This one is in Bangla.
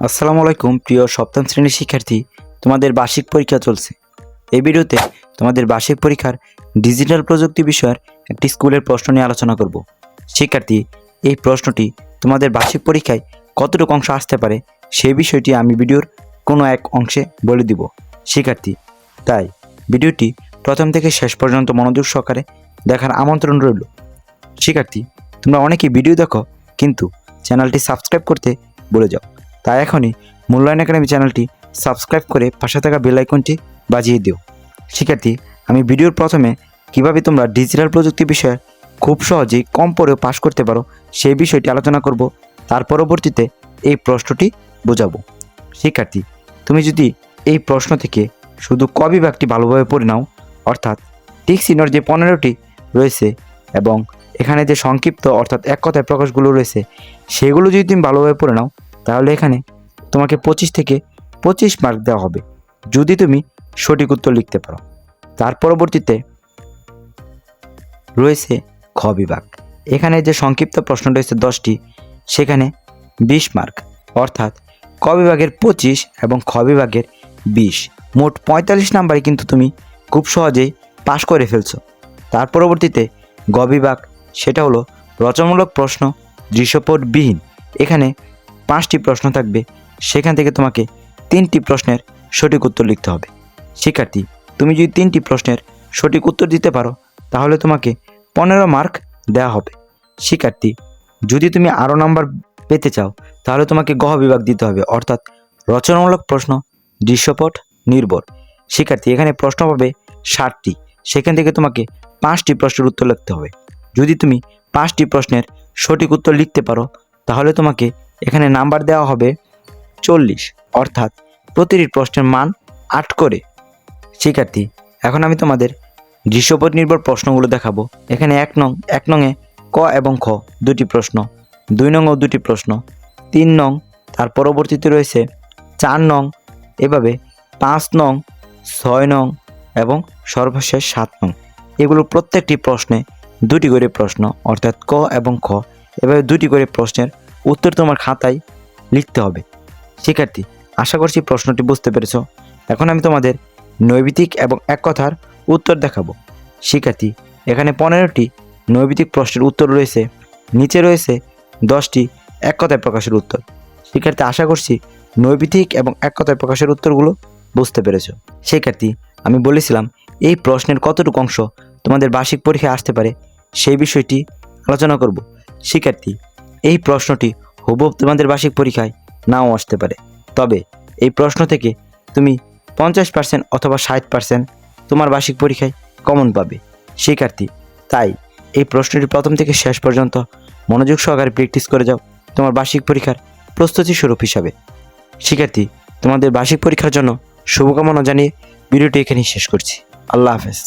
আসসালামু আলাইকুম প্রিয় সপ্তম শ্রেণীর শিক্ষার্থী, তোমাদের বার্ষিক পরীক্ষা চলছে। এই ভিডিওতে তোমাদের বার্ষিক পরীক্ষার ডিজিটাল প্রযুক্তি বিষয়ের একটি স্কুলের প্রশ্ন নিয়ে আলোচনা করব। শিক্ষার্থী, এই প্রশ্নটি তোমাদের বার্ষিক পরীক্ষায় কতটুকু অংশ আসতে পারে সেই বিষয়টি আমি ভিডিওর কোনো এক অংশে বলে দিব শিক্ষার্থী। তাই ভিডিওটি প্রথম থেকে শেষ পর্যন্ত মনোযোগ সহকারে দেখার আমন্ত্রণ রইল। শিক্ষার্থী, তোমরা অনেকেই ভিডিও দেখো কিন্তু চ্যানেলটি সাবস্ক্রাইব করতে ভুলে যাও। তাই এখনই মূল্যায়ন একাডেমি চ্যানেলটি সাবস্ক্রাইব করে পাশে থাকা বেল আইকনটি বাজিয়ে দিও। শিক্ষার্থী, আমি ভিডিওর প্রথমে কিভাবে তোমরা ডিজিটাল প্রযুক্তি বিষয়ে খুব সহজেই কম পড়েও পাশ করতে পারো সেই বিষয়টি আলোচনা করব। তার পরবর্তীতে এই প্রশ্নটি বোঝাবো। শিক্ষার্থী, তুমি যদি এই প্রশ্ন থেকে শুধু ক বিভাগটি ভালোভাবে পড়ে নাও, অর্থাৎ টিক চিহ্নর যে 15টি রয়েছে এবং এখানে যে সংক্ষিপ্ত অর্থাৎ এক কথায় প্রকাশগুলো রয়েছে সেগুলো যদি তুমি ভালোভাবে পড়ে নাও, তাহলে এখানে তোমাকে 25 থেকে 25 মার্ক দেওয়া হবে যদি তুমি সঠিক উত্তর লিখতে পারো। তার পরবর্তীতে রয়েছে খ বিভাগ। এখানে যে সংক্ষিপ্ত প্রশ্ন রয়েছে 10টি, সেখানে 20 মার্ক, অর্থাৎ ক বিভাগের 25 এবং খ বিভাগের 20, মোট 45 নাম্বারে কিন্তু তুমি খুব সহজেই পাশ করে ফেলছো। তার পরবর্তীতে গ বিভাগ, সেটা হলো রচনামূলক প্রশ্ন দৃশ্যপটবিহীন। এখানে 5টি প্রশ্ন থাকবে, সেখান থেকে তোমাকে 3টি প্রশ্নের সঠিক উত্তর লিখতে হবে। শিক্ষার্থী, তুমি যদি 3টি প্রশ্নের সঠিক উত্তর দিতে পারো তাহলে তোমাকে 15 মার্ক দেওয়া হবে। শিক্ষার্থী, যদি তুমি আরও নাম্বার পেতে চাও তাহলে তোমাকে গ বিভাগ দিতে হবে, অর্থাৎ রচনামূলক প্রশ্ন দৃশ্যপট নির্ভর। শিক্ষার্থী, এখানে প্রশ্ন পাবে 60টি, সেখান থেকে তোমাকে 5টি প্রশ্নের উত্তর লিখতে হবে। যদি তুমি 5টি প্রশ্নের সঠিক উত্তর লিখতে পারো তাহলে তোমাকে এখানে নাম্বার দেওয়া হবে 40, অর্থাৎ প্রতিটি প্রশ্নের মান 8 করে। শিক্ষার্থী, এখন আমি তোমাদের দৃশ্যপট নির্ভর প্রশ্নগুলো দেখাবো। এখানে 1 নংয়ে ক এবং খ 2টি প্রশ্ন, 2 নংও 2টি প্রশ্ন, 3 নং, তার পরবর্তীতে রয়েছে 4 নং, এভাবে 5 নং, 6 নং এবং সর্বশেষ 7 নং। এগুলো প্রত্যেকটি প্রশ্নে 2টি করে প্রশ্ন, অর্থাৎ ক এবং খ, এভাবে 2টি করে প্রশ্নের উত্তর তোমার খাতায় লিখতে হবে। শিক্ষার্থী, আশা করছি প্রশ্নটি বুঝতে পেরেছ। এখন আমি তোমাদের নৈবিত্তিক এবং এক কথার উত্তর দেখাবো। শিক্ষার্থী, এখানে 15টি নৈবিত্তিক প্রশ্নের উত্তর রয়েছে, নিচে রয়েছে 10টি এক কথায় প্রকাশের উত্তর। শিক্ষার্থী, আশা করছি নৈবিত্তিক এবং এক কথায় প্রকাশের উত্তরগুলো বুঝতে পেরেছ। শিক্ষার্থী, আমি বলেছিলাম এই প্রশ্নের কতটুকু অংশ তোমাদের বার্ষিক পরীক্ষায় আসতে পারে সেই বিষয়টি আলোচনা করব। শিক্ষার্থী, এই প্রশ্নটি হুবহু তোমাদের বার্ষিক পরীক্ষায় নাও আসতে পারে, তবে এই প্রশ্ন থেকে তুমি 50% অথবা 60% তোমার বার্ষিক পরীক্ষায় কমন পাবে। শিক্ষার্থী, তাই এই প্রশ্নটি প্রথম থেকে শেষ পর্যন্ত মনোযোগ সহকারে প্র্যাকটিস করে যাও তোমার বার্ষিক পরীক্ষার প্রস্তুতি স্বরূপ হিসাবে। শিক্ষার্থী, তোমাদের বার্ষিক পরীক্ষার জন্য শুভকামনা জানিয়ে ভিডিওটি এখানেই শেষ করছি। আল্লাহ হাফেজ।